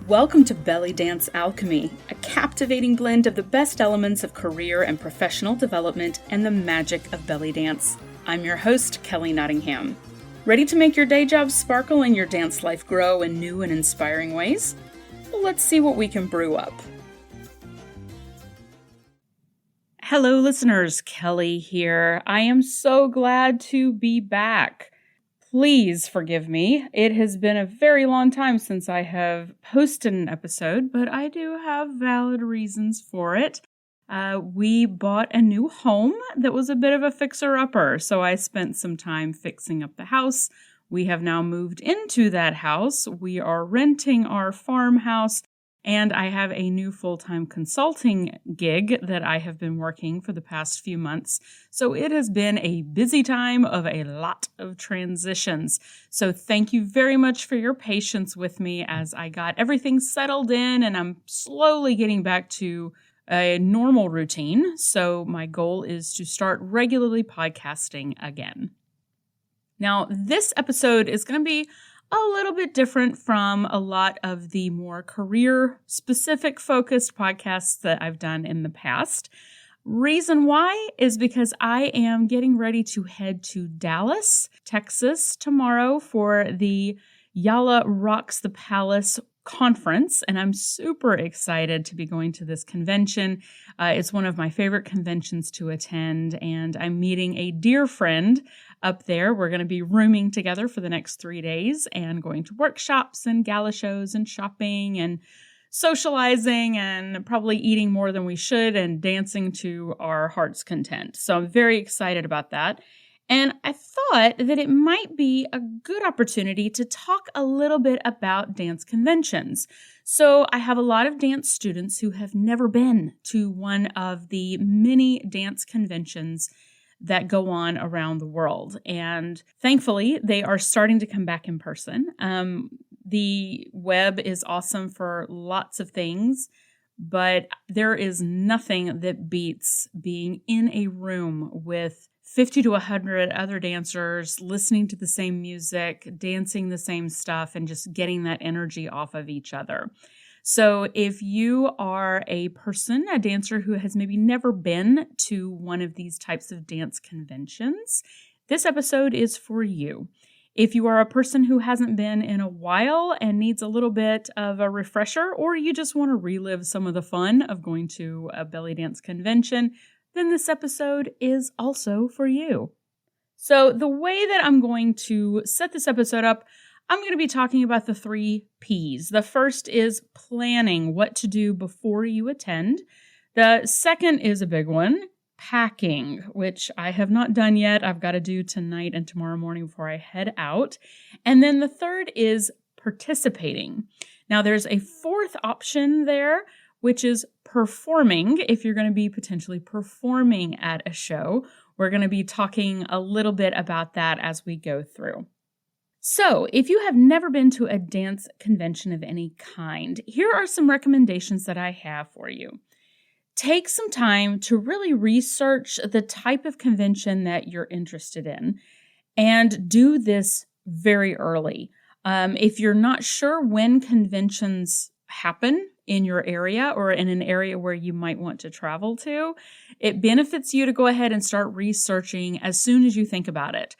Welcome to Belly Dance Alchemy, a captivating blend of the best elements of career and professional development and the magic of belly dance. I'm your host, Kelly Nottingham. Ready to make your day job sparkle and your dance life grow in new and inspiring ways? Well, let's see what we can brew up. Hello, listeners. Kelly here. I am so glad to be back. Please forgive me. It has been a very long time since I have posted an episode, but I do have valid reasons for it. We bought a new home that was a bit of a fixer-upper, so I spent some time fixing up the house. We have now moved into that house. We are renting our farmhouse, and I have a new full-time consulting gig that I have been working for the past few months. So it has been a busy time of a lot of transitions. So thank you very much for your patience with me as I got everything settled in and I'm slowly getting back to a normal routine. So my goal is to start regularly podcasting again. Now, this episode is going to be a little bit different from a lot of the more career-specific focused podcasts that I've done in the past. Reason why is because I am getting ready to head to Dallas, Texas tomorrow for the Yalla Rocks the Palace conference, and I'm super excited to be going to this convention. It's one of my favorite conventions to attend, and I'm meeting a dear friend up there. We're going to be rooming together for the next 3 days and going to workshops and gala shows and shopping and socializing and probably eating more than we should and dancing to our heart's content. So I'm very excited about that. And I thought that it might be a good opportunity to talk a little bit about dance conventions. So I have a lot of dance students who have never been to one of the many dance conventions that go on around the world. And thankfully, they are starting to come back in person. The web is awesome for lots of things, but there is nothing that beats being in a room with 50 to 100 other dancers, listening to the same music, dancing the same stuff, and just getting that energy off of each other. So if you are a dancer who has maybe never been to one of these types of dance conventions, this episode is for you. If you are a person who hasn't been in a while and needs a little bit of a refresher, or you just want to relive some of the fun of going to a belly dance convention, then this episode is also for you. So the way that I'm going to set this episode up, I'm going to be talking about the 3 Ps. The first is planning, what to do before you attend. The second is a big one, packing, which I have not done yet. I've got to do tonight and tomorrow morning before I head out. And then the third is participating. Now there's a fourth option there, which is performing, if you're going to be potentially performing at a show. We're going to be talking a little bit about that as we go through. So, if you have never been to a dance convention of any kind, here are some recommendations that I have for you. Take some time to really research the type of convention that you're interested in, and do this very early. If you're not sure when conventions happen in your area or in an area where you might want to travel to, it benefits you to go ahead and start researching as soon as you think about it.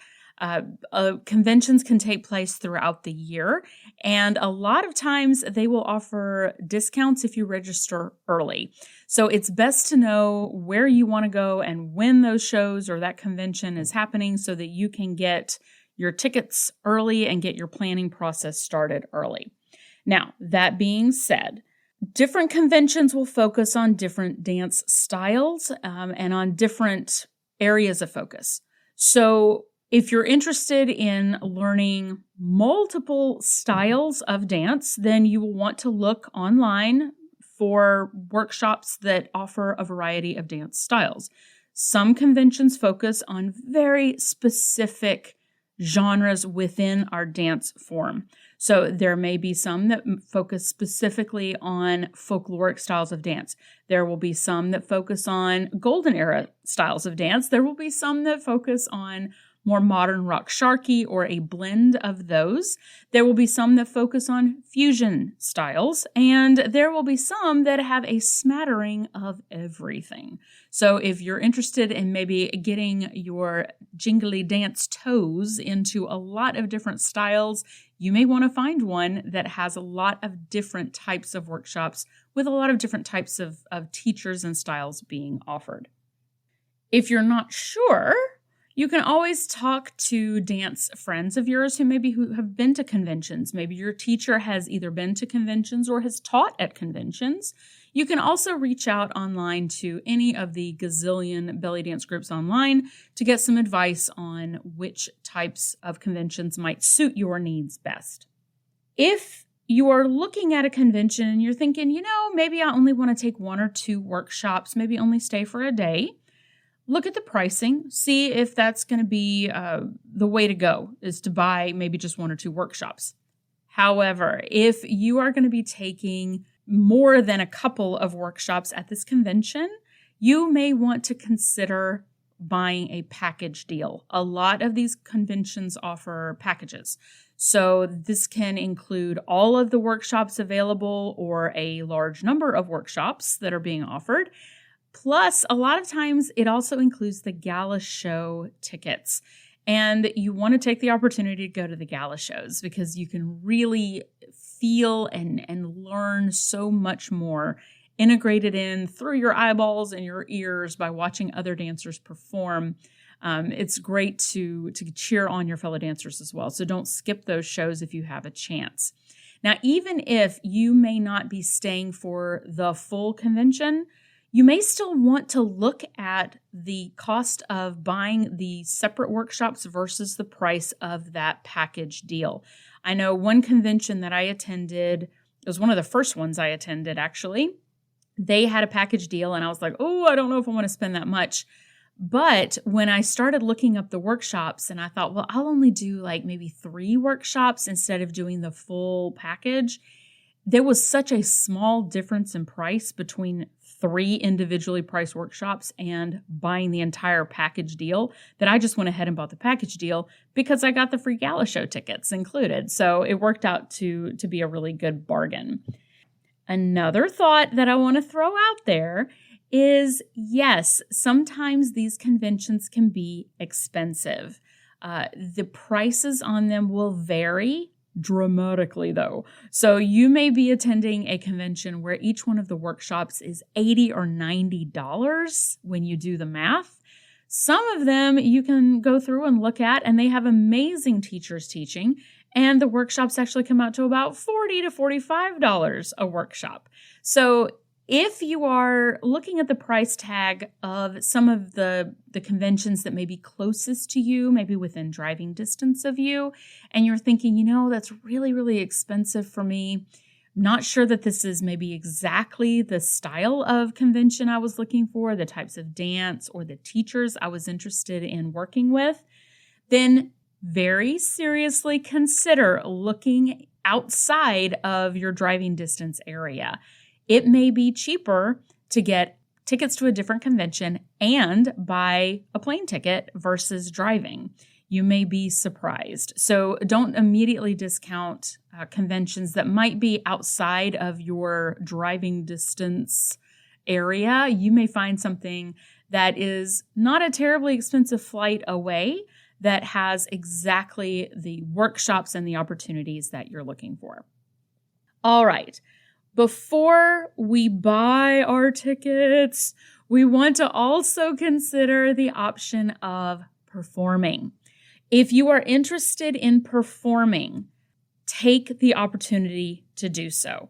Conventions can take place throughout the year, and a lot of times they will offer discounts if you register early. So it's best to know where you want to go and when those shows or that convention is happening so that you can get your tickets early and get your planning process started early. Now, that being said, different conventions will focus on different dance styles and on different areas of focus. So if you're interested in learning multiple styles of dance, then you will want to look online for workshops that offer a variety of dance styles. Some conventions focus on very specific genres within our dance form. So there may be some that focus specifically on folkloric styles of dance. There will be some that focus on golden era styles of dance. There will be some that focus on more modern rock sharky, or a blend of those. There will be some that focus on fusion styles, and there will be some that have a smattering of everything. So if you're interested in maybe getting your jingly dance toes into a lot of different styles, you may want to find one that has a lot of different types of workshops with a lot of different types of teachers and styles being offered. If you're not sure, you can always talk to dance friends of yours who have been to conventions. Maybe your teacher has either been to conventions or has taught at conventions. You can also reach out online to any of the gazillion belly dance groups online to get some advice on which types of conventions might suit your needs best. If you are looking at a convention and you're thinking, maybe I only want to take 1 or 2 workshops, maybe only stay for a day, look at the pricing, see if that's going to be the way to go, is to buy maybe just 1 or 2 workshops. However, if you are going to be taking more than a couple of workshops at this convention, you may want to consider buying a package deal. A lot of these conventions offer packages. So this can include all of the workshops available or a large number of workshops that are being offered. Plus, a lot of times it also includes the gala show tickets. And you want to take the opportunity to go to the gala shows because you can really feel and learn so much more integrated in through your eyeballs and your ears by watching other dancers perform. It's great to cheer on your fellow dancers as well. So don't skip those shows if you have a chance. Now, even if you may not be staying for the full convention, you may still want to look at the cost of buying the separate workshops versus the price of that package deal. I know one convention that I attended, it was one of the first ones I attended actually. They had a package deal and I was like, I don't know if I want to spend that much. But when I started looking up the workshops and I thought, well, I'll only do like maybe 3 workshops instead of doing the full package, there was such a small difference in price between 3 individually priced workshops and buying the entire package deal that I just went ahead and bought the package deal because I got the free gala show tickets included. So it worked out to be a really good bargain. Another thought that I want to throw out there is, yes, sometimes these conventions can be expensive. The prices on them will vary dramatically though. So you may be attending a convention where each one of the workshops is $80 or $90 when you do the math. Some of them you can go through and look at and they have amazing teachers teaching, and the workshops actually come out to about $40 to $45 a workshop. So if you are looking at the price tag of some of the conventions that may be closest to you, maybe within driving distance of you, and you're thinking, that's really, really expensive for me, not sure that this is maybe exactly the style of convention I was looking for, the types of dance or the teachers I was interested in working with, then very seriously consider looking outside of your driving distance area. It may be cheaper to get tickets to a different convention and buy a plane ticket versus driving. You may be surprised. So don't immediately discount conventions that might be outside of your driving distance area. You may find something that is not a terribly expensive flight away that has exactly the workshops and the opportunities that you're looking for. All right. Before we buy our tickets, we want to also consider the option of performing. If you are interested in performing, take the opportunity to do so.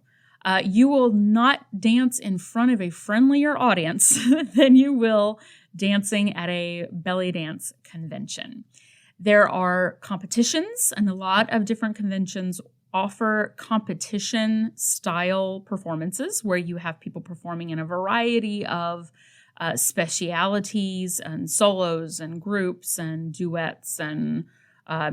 You will not dance in front of a friendlier audience than you will dancing at a belly dance convention. There are competitions, and a lot of different conventions offer competition style performances where you have people performing in a variety of specialities and solos and groups and duets and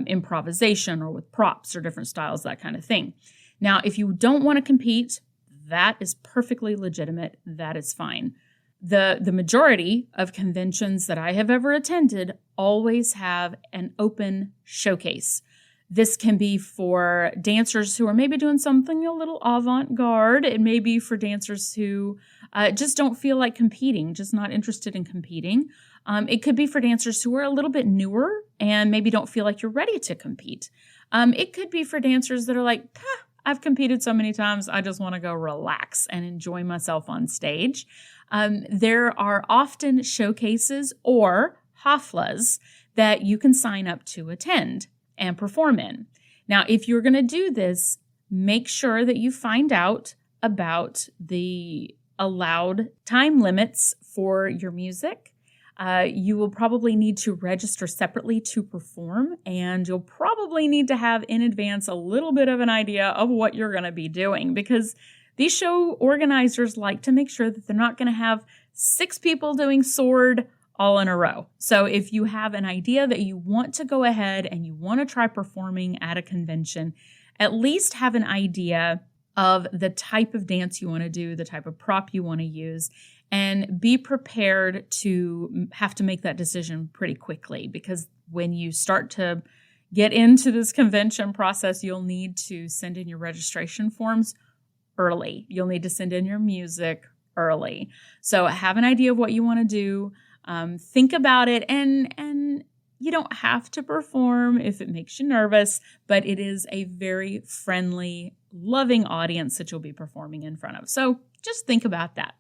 improvisation or with props or different styles, that kind of thing. Now, if you don't want to compete, that is perfectly legitimate. That is fine. The majority of conventions that I have ever attended always have an open showcase. This can be for dancers who are maybe doing something a little avant-garde. It may be for dancers who just don't feel like competing, just not interested in competing. It could be for dancers who are a little bit newer and maybe don't feel like you're ready to compete. It could be for dancers that are like, I've competed so many times, I just want to go relax and enjoy myself on stage. There are often showcases or haflas that you can sign up to attend and perform in. Now, if you're going to do this, make sure that you find out about the allowed time limits for your music. You will probably need to register separately to perform, and you'll probably need to have in advance a little bit of an idea of what you're going to be doing, because these show organizers like to make sure that they're not going to have 6 people doing sword all in a row. So if you have an idea that you want to go ahead and you want to try performing at a convention, at least have an idea of the type of dance you want to do, the type of prop you want to use, and be prepared to have to make that decision pretty quickly, because when you start to get into this convention process, you'll need to send in your registration forms early. You'll need to send in your music early. So have an idea of what you want to do. Think about it, and you don't have to perform if it makes you nervous, but it is a very friendly, loving audience that you'll be performing in front of. So just think about that.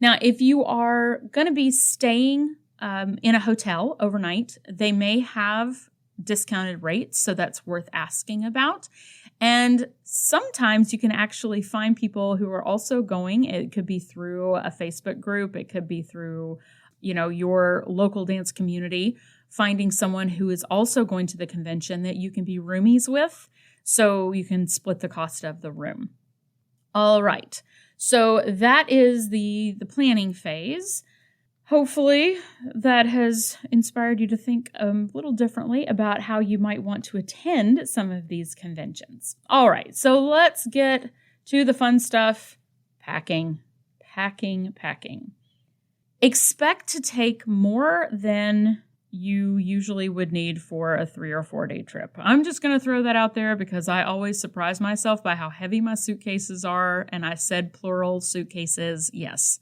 Now, if you are going to be staying in a hotel overnight, they may have discounted rates, so that's worth asking about. And sometimes you can actually find people who are also going. It could be through a Facebook group. It could be through, your local dance community, finding someone who is also going to the convention that you can be roomies with, so you can split the cost of the room. All right. So that is the planning phase. Hopefully that has inspired you to think a little differently about how you might want to attend some of these conventions. All right, so let's get to the fun stuff. Packing. Expect to take more than you usually would need for a 3 or 4 day trip. I'm just going to throw that out there because I always surprise myself by how heavy my suitcases are, and I said plural suitcases, yes.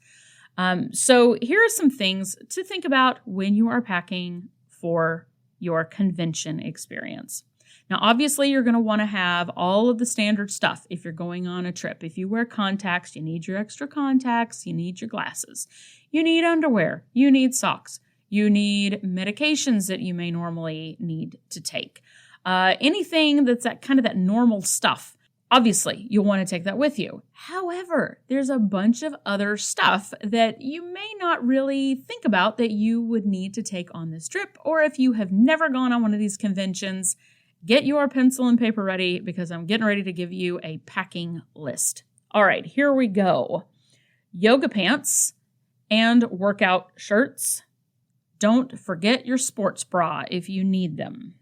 So here are some things to think about when you are packing for your convention experience. Now, obviously, you're going to want to have all of the standard stuff if you're going on a trip. If you wear contacts, you need your extra contacts, you need your glasses, you need underwear, you need socks. You need medications that you may normally need to take. Anything that's that normal stuff. Obviously, you'll want to take that with you. However, there's a bunch of other stuff that you may not really think about that you would need to take on this trip. Or if you have never gone on one of these conventions, get your pencil and paper ready because I'm getting ready to give you a packing list. All right, here we go. Yoga pants and workout shirts. Don't forget your sports bra if you need them.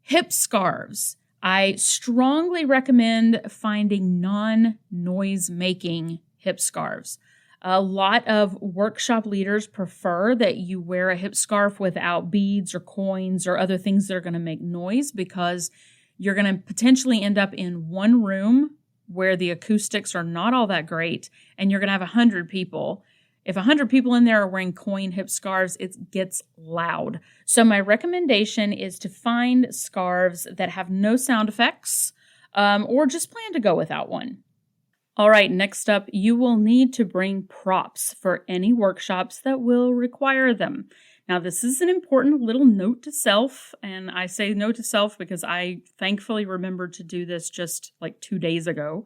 Hip scarves. I strongly recommend finding non-noise making hip scarves. A lot of workshop leaders prefer that you wear a hip scarf without beads or coins or other things that are going to make noise, because you're going to potentially end up in one room where the acoustics are not all that great, and you're going to have 100 people. If 100 people in there are wearing coin hip scarves, it gets loud. So my recommendation is to find scarves that have no sound effects, or just plan to go without one. All right, next up, you will need to bring props for any workshops that will require them. Now, this is an important little note to self, and I say note to self because I thankfully remembered to do this just like 2 days ago.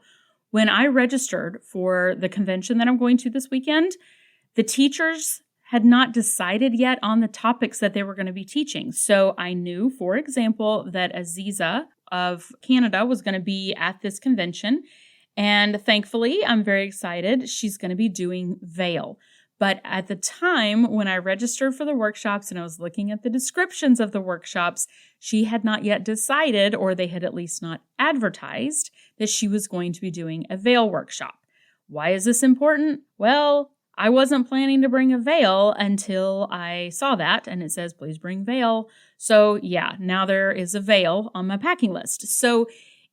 When I registered for the convention that I'm going to this weekend, the teachers had not decided yet on the topics that they were going to be teaching. So I knew, for example, that Aziza of Canada was going to be at this convention. And thankfully, I'm very excited. She's going to be doing veil. But at the time when I registered for the workshops and I was looking at the descriptions of the workshops, she had not yet decided, or they had at least not advertised, that she was going to be doing a veil workshop. Why is this important? Well, I wasn't planning to bring a veil until I saw that, and it says, please bring veil. So yeah, now there is a veil on my packing list. So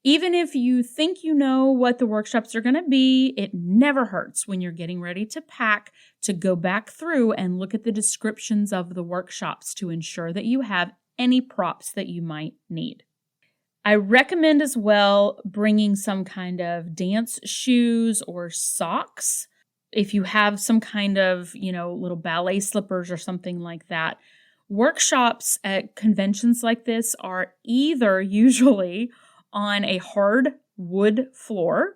even if you think you know what the workshops are going to be, it never hurts when you're getting ready to pack to go back through and look at the descriptions of the workshops to ensure that you have any props that you might need. I recommend as well bringing some kind of dance shoes or socks. If you have some kind of, little ballet slippers or something like that. Workshops at conventions like this are either usually on a hard wood floor,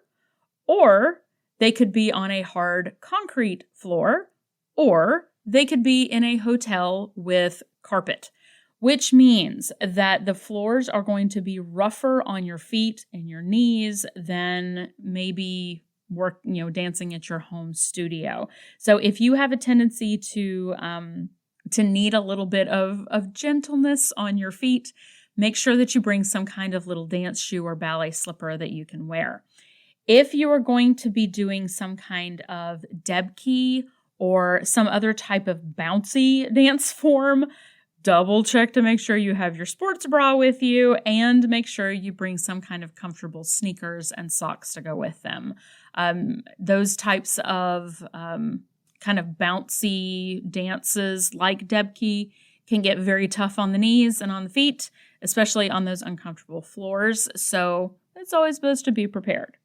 or they could be on a hard concrete floor, or they could be in a hotel with carpet, which means that the floors are going to be rougher on your feet and your knees than maybe dancing at your home studio. So if you have a tendency to need a little bit of gentleness on your feet, make sure that you bring some kind of little dance shoe or ballet slipper that you can wear. If you are going to be doing some kind of debkey or some other type of bouncy dance form, double check to make sure you have your sports bra with you and make sure you bring some kind of comfortable sneakers and socks to go with them. Those types of kind of bouncy dances like debkey can get very tough on the knees and on the feet, especially on those uncomfortable floors. So it's always best to be prepared.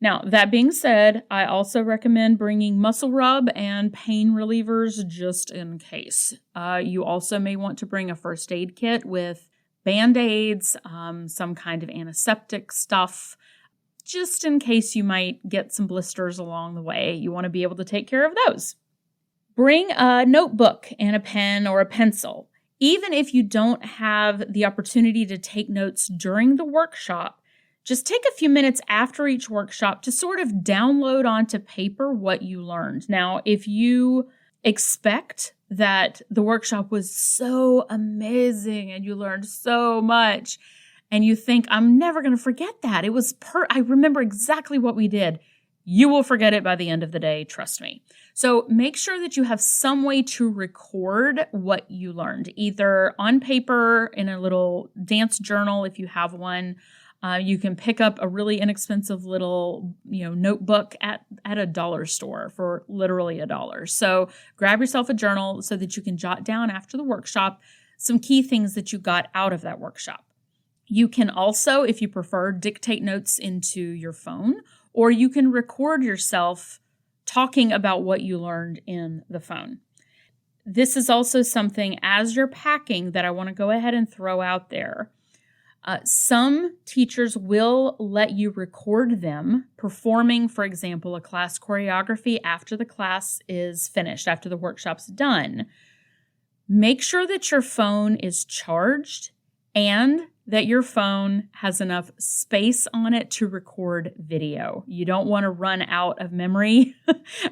Now, that being said, I also recommend bringing muscle rub and pain relievers just in case. You also may want to bring a first aid kit with Band-Aids, some kind of antiseptic stuff, just in case you might get some blisters along the way. You want to be able to take care of those. Bring a notebook and a pen or a pencil. Even if you don't have the opportunity to take notes during the workshop, just take a few minutes after each workshop to sort of download onto paper what you learned. Now, if you expect that the workshop was so amazing and you learned so much and you think, I'm never going to forget that. I remember exactly what we did. You will forget it by the end of the day, trust me. So make sure that you have some way to record what you learned, either on paper, in a little dance journal if you have one. You can pick up a really inexpensive little, notebook at a dollar store for literally $1. So grab yourself a journal so that you can jot down after the workshop some key things that you got out of that workshop. You can also, if you prefer, dictate notes into your phone, or you can record yourself talking about what you learned in the phone. This is also something, as you're packing, that I want to go ahead and throw out there. Some teachers will let you record them performing, for example, a class choreography after the class is finished, after the workshop's done. Make sure that your phone is charged and that your phone has enough space on it to record video. You don't want to run out of memory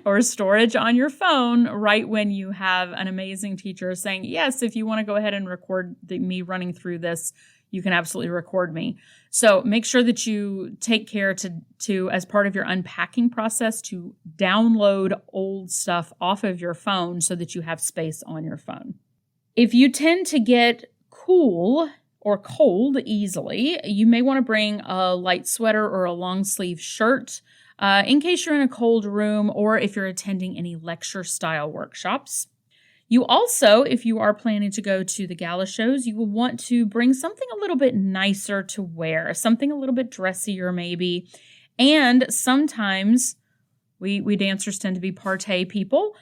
or storage on your phone right when you have an amazing teacher saying, yes, if you want to go ahead and record me running through this, you can absolutely record me. So make sure that you take care to, as part of your unpacking process, to download old stuff off of your phone so that you have space on your phone. If you tend to get cool or cold easily, you may want to bring a light sweater or a long sleeve shirt in case you're in a cold room or if you're attending any lecture style workshops. You also, if you are planning to go to the gala shows, you will want to bring something a little bit nicer to wear, something a little bit dressier maybe. And sometimes we dancers tend to be party people.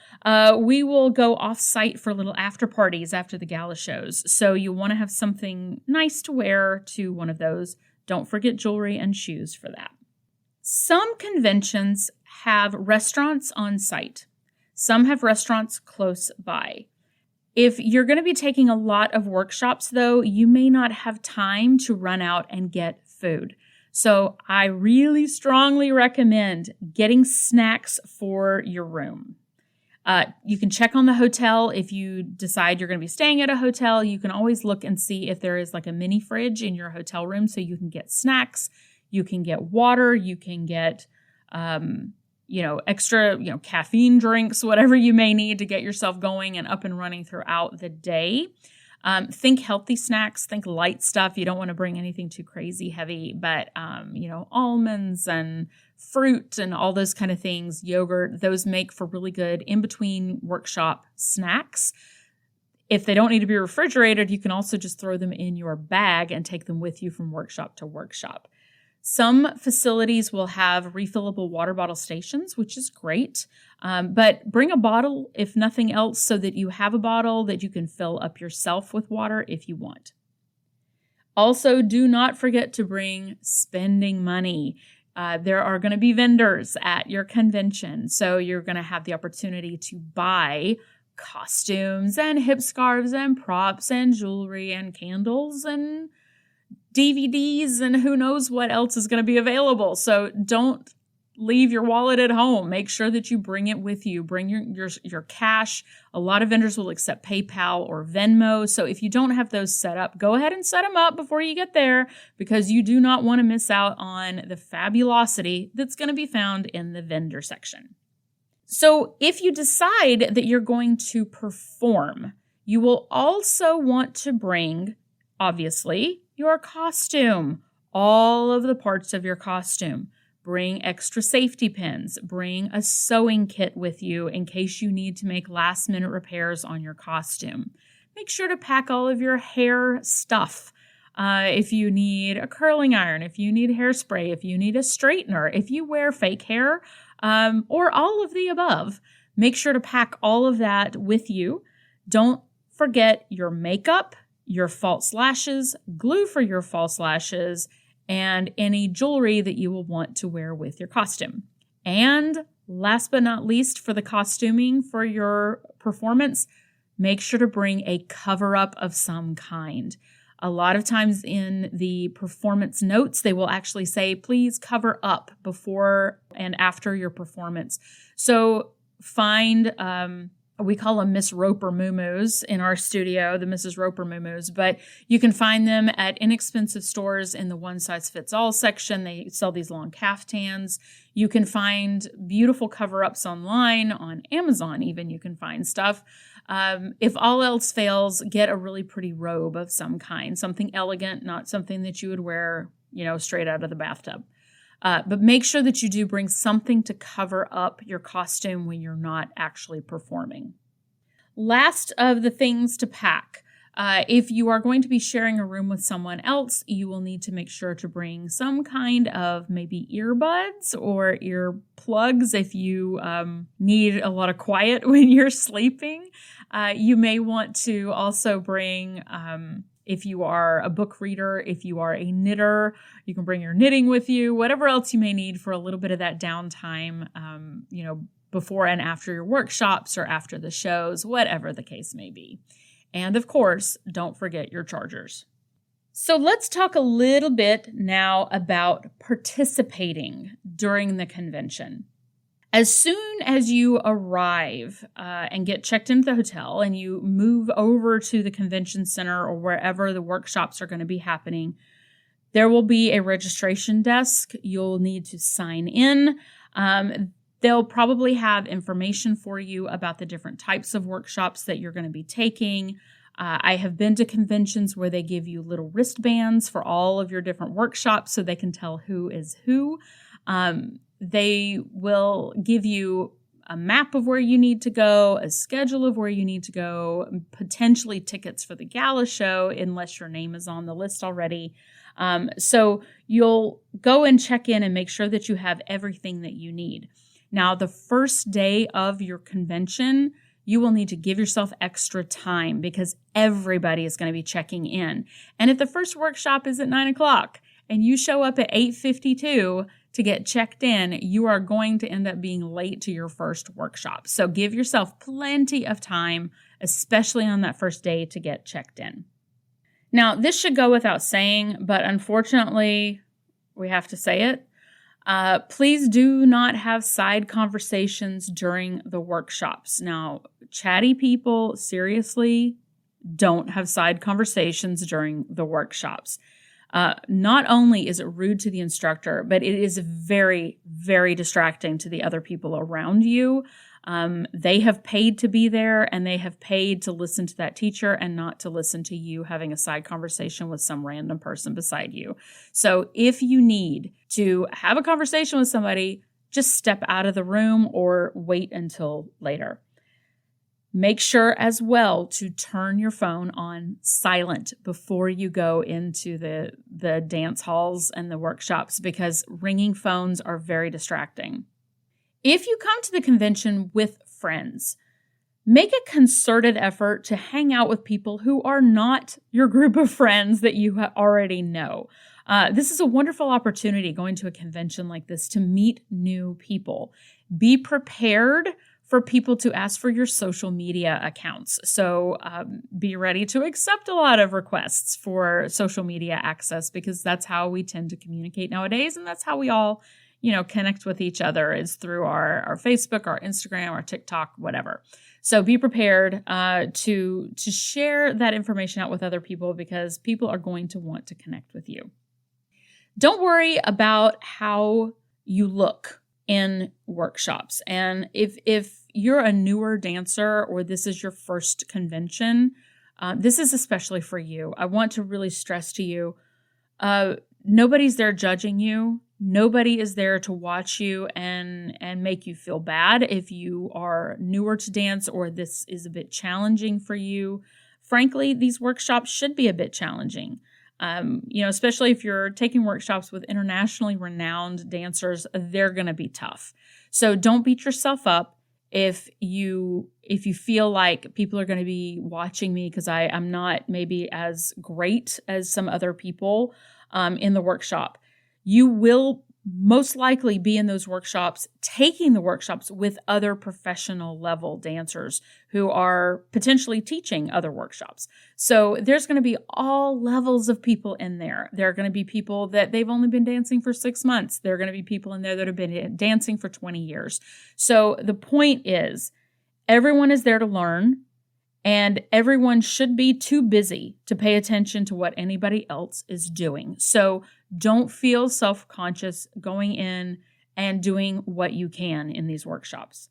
We will go off-site for little after parties after the gala shows. So you want to have something nice to wear to one of those. Don't forget jewelry and shoes for that. Some conventions have restaurants on site. Some have restaurants close by. If you're going to be taking a lot of workshops, though, you may not have time to run out and get food. So I really strongly recommend getting snacks for your room. You can check on the hotel. If you decide you're going to be staying at a hotel, you can always look and see if there is like a mini fridge in your hotel room so you can get snacks, you can get water, you can get extra, caffeine drinks, whatever you may need to get yourself going and up and running throughout the day. Think healthy snacks, think light stuff. You don't want to bring anything too crazy heavy, but, almonds and fruit and all those kind of things, yogurt, those make for really good in-between workshop snacks. If they don't need to be refrigerated, you can also just throw them in your bag and take them with you from workshop to workshop. Some facilities will have refillable water bottle stations, which is great. But bring a bottle, if nothing else, so that you have a bottle that you can fill up yourself with water if you want. Also, do not forget to bring spending money. There are going to be vendors at your convention, so you're going to have the opportunity to buy costumes and hip scarves and props and jewelry and candles and DVDs and who knows what else is going to be available. So don't leave your wallet at home. Make sure that you bring it with you. Bring your cash. A lot of vendors will accept PayPal or Venmo. So if you don't have those set up, go ahead and set them up before you get there, because you do not want to miss out on the fabulosity that's going to be found in the vendor section. So if you decide that you're going to perform, you will also want to bring, obviously, your costume, all of the parts of your costume. Bring extra safety pins. Bring a sewing kit with you in case you need to make last-minute repairs on your costume. Make sure to pack all of your hair stuff. If you need a curling iron, if you need hairspray, if you need a straightener, if you wear fake hair, or all of the above, make sure to pack all of that with you. Don't forget your makeup, your false lashes, glue for your false lashes, and any jewelry that you will want to wear with your costume. And last but not least, for the costuming for your performance, make sure to bring a cover-up of some kind. A lot of times in the performance notes, they will actually say, please cover up before and after your performance. So find, we call them Miss Roper Moo-Moos in our studio, the Mrs. Roper Moo-Moos, but you can find them at inexpensive stores in the one-size-fits-all section. They sell these long caftans. You can find beautiful cover-ups online, on Amazon even you can find stuff. If all else fails, get a really pretty robe of some kind, something elegant, not something that you would wear, straight out of the bathtub. But make sure that you do bring something to cover up your costume when you're not actually performing. Last of the things to pack. If you are going to be sharing a room with someone else, you will need to make sure to bring some kind of maybe earbuds or ear plugs if you need a lot of quiet when you're sleeping. You may want to also bring, if you are a book reader, if you are a knitter, you can bring your knitting with you, whatever else you may need for a little bit of that downtime, before and after your workshops or after the shows, whatever the case may be. And of course, don't forget your chargers. So let's talk a little bit now about participating during the convention. As soon as you arrive and get checked into the hotel and you move over to the convention center or wherever the workshops are going to be happening, there will be a registration desk. You'll need to sign in. They'll probably have information for you about the different types of workshops that you're going to be taking. I have been to conventions where they give you little wristbands for all of your different workshops so they can tell who is who. They will give you a map of where you need to go, a schedule of where you need to go, potentially tickets for the gala show, unless your name is on the list already. So you'll go and check in and make sure that you have everything that you need. Now, the first day of your convention, you will need to give yourself extra time because everybody is going to be checking in. And if the first workshop is at 9:00 and you show up at 8:52 to get checked in, you are going to end up being late to your first workshop. So give yourself plenty of time, especially on that first day, to get checked in. Now, this should go without saying, but unfortunately, we have to say it. Please do not have side conversations during the workshops. Now, chatty people, seriously, don't have side conversations during the workshops. Not only is it rude to the instructor, but it is very, very distracting to the other people around you. They have paid to be there, and they have paid to listen to that teacher and not to listen to you having a side conversation with some random person beside you. So if you need to have a conversation with somebody, just step out of the room or wait until later. Make sure as well to turn your phone on silent before you go into the dance halls and the workshops, because ringing phones are very distracting. If you come to the convention with friends, make a concerted effort to hang out with people who are not your group of friends that you already know. This is a wonderful opportunity, going to a convention like this, to meet new people. Be prepared for people to ask for your social media accounts. So be ready to accept a lot of requests for social media access, because that's how we tend to communicate nowadays. And that's how we all, connect with each other, is through our Facebook, our Instagram, our TikTok, whatever. So be prepared to share that information out with other people, because people are going to want to connect with you. Don't worry about how you look in workshops. And if you're a newer dancer, or this is your first convention, this is especially for you. I want to really stress to you, nobody's there judging you. Nobody is there to watch you and make you feel bad if you are newer to dance or this is a bit challenging for you. Frankly, these workshops should be a bit challenging. Especially if you're taking workshops with internationally renowned dancers, they're going to be tough. So don't beat yourself up if you feel like people are going to be watching me because I'm not maybe as great as some other people in the workshop. You will most likely be in those workshops, taking the workshops with other professional level dancers who are potentially teaching other workshops. So there's going to be all levels of people in there. There are going to be people that they've only been dancing for 6 months. There are going to be people in there that have been dancing for 20 years. So the point is, everyone is there to learn, and everyone should be too busy to pay attention to what anybody else is doing. So don't feel self-conscious going in and doing what you can in these workshops.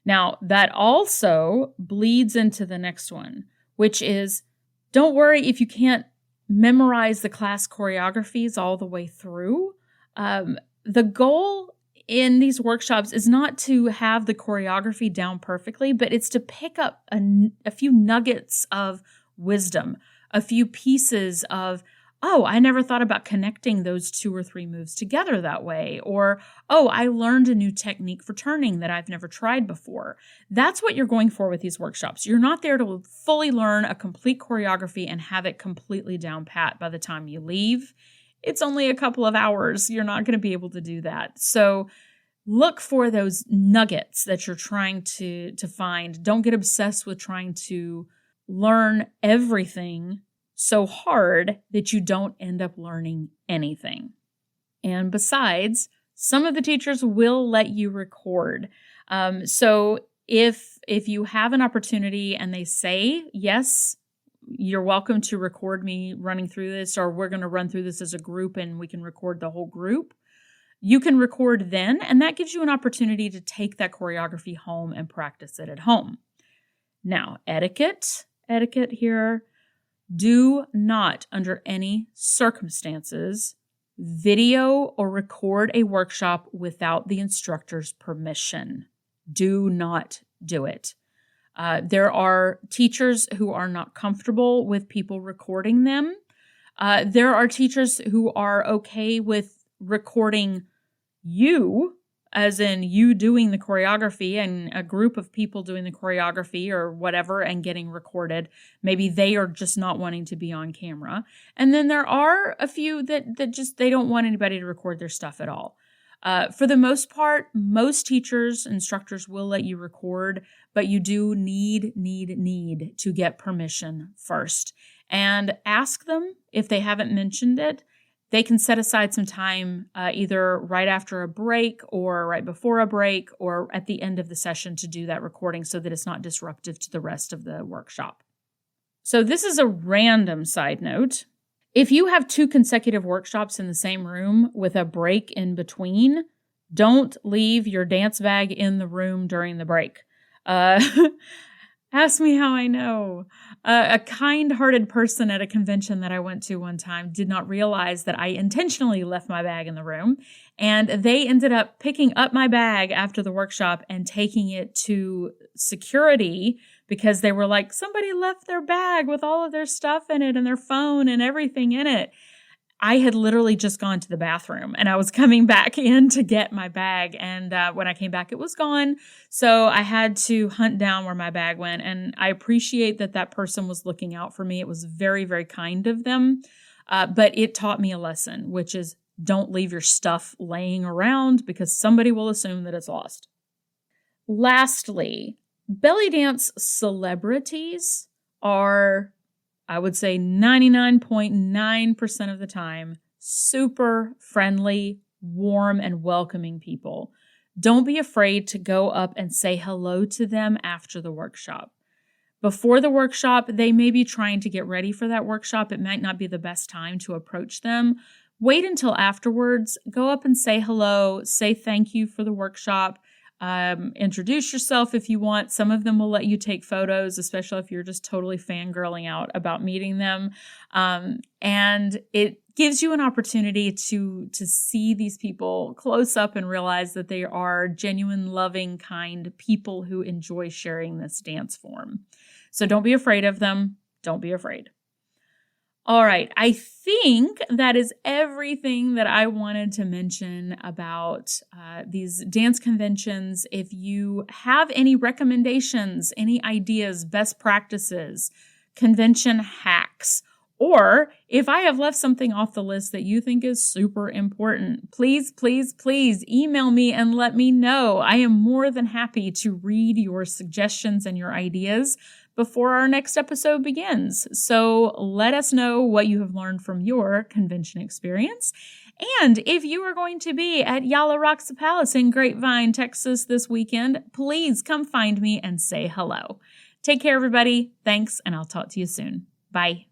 Now, that also bleeds into the next one, which is, don't worry if you can't memorize the class choreographies all the way through. The goal in these workshops is not to have the choreography down perfectly, but it's to pick up a few nuggets of wisdom, a few pieces of, oh, I never thought about connecting those 2 or 3 moves together that way. Or, oh, I learned a new technique for turning that I've never tried before. That's what you're going for with these workshops. You're not there to fully learn a complete choreography and have it completely down pat by the time you leave. It's only a couple of hours. You're not going to be able to do that. So look for those nuggets that you're trying to find. Don't get obsessed with trying to learn everything so hard that you don't end up learning anything. And besides, some of the teachers will let you record. So if you have an opportunity and they say, yes, you're welcome to record me running through this, or we're going to run through this as a group and we can record the whole group, you can record then, and that gives you an opportunity to take that choreography home and practice it at home. Now, etiquette here. Do not, under any circumstances, video or record a workshop without the instructor's permission. Do not do it. There are teachers who are not comfortable with people recording them. There are teachers who are okay with recording you, as in you doing the choreography and a group of people doing the choreography or whatever and getting recorded. Maybe they are just not wanting to be on camera. And then there are a few that just, they don't want anybody to record their stuff at all. For the most part, most teachers, instructors will let you record, but you do need to get permission first. And ask them if they haven't mentioned it. They can set aside some time either right after a break or right before a break or at the end of the session to do that recording so that it's not disruptive to the rest of the workshop. So this is a random side note. If you have 2 consecutive workshops in the same room with a break in between, Don't leave your dance bag in the room during the break. Ask me how I know. A kind-hearted person at a convention that I went to one time did not realize that I intentionally left my bag in the room, and they ended up picking up my bag after the workshop and taking it to security because they were like, somebody left their bag with all of their stuff in it and their phone and everything in it. I had literally just gone to the bathroom and I was coming back in to get my bag. And when I came back, it was gone. So I had to hunt down where my bag went. And I appreciate that that person was looking out for me. It was very, very kind of them. But it taught me a lesson, which is don't leave your stuff laying around because somebody will assume that it's lost. Lastly, belly dance celebrities are, I would say 99.9% of the time, super friendly, warm, and welcoming people. Don't be afraid to go up and say hello to them after the workshop. Before the workshop, they may be trying to get ready for that workshop. It might not be the best time to approach them. Wait until afterwards. Go up and say hello. Say thank you for the workshop. Introduce yourself if you want. Some of them will let you take photos, especially if you're just totally fangirling out about meeting them. And it gives you an opportunity to see these people close up and realize that they are genuine, loving, kind people who enjoy sharing this dance form. So don't be afraid of them. Don't be afraid. All right, I think that is everything that I wanted to mention about these dance conventions. If you have any recommendations, any ideas, best practices, convention hacks, or if I have left something off the list that you think is super important, please, please, please email me and let me know. I am more than happy to read your suggestions and your ideas before our next episode begins. So let us know what you have learned from your convention experience. And if you are going to be at Yalla Roxa Palace in Grapevine, Texas this weekend, please come find me and say hello. Take care, everybody. Thanks, and I'll talk to you soon. Bye.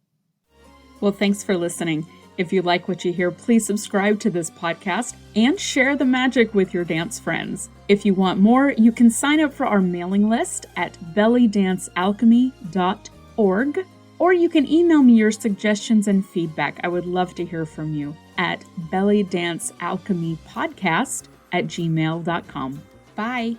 Well, thanks for listening. If you like what you hear, please subscribe to this podcast and share the magic with your dance friends. If you want more, you can sign up for our mailing list at bellydancealchemy.org, or you can email me your suggestions and feedback. I would love to hear from you at bellydancealchemypodcast@gmail.com. Bye.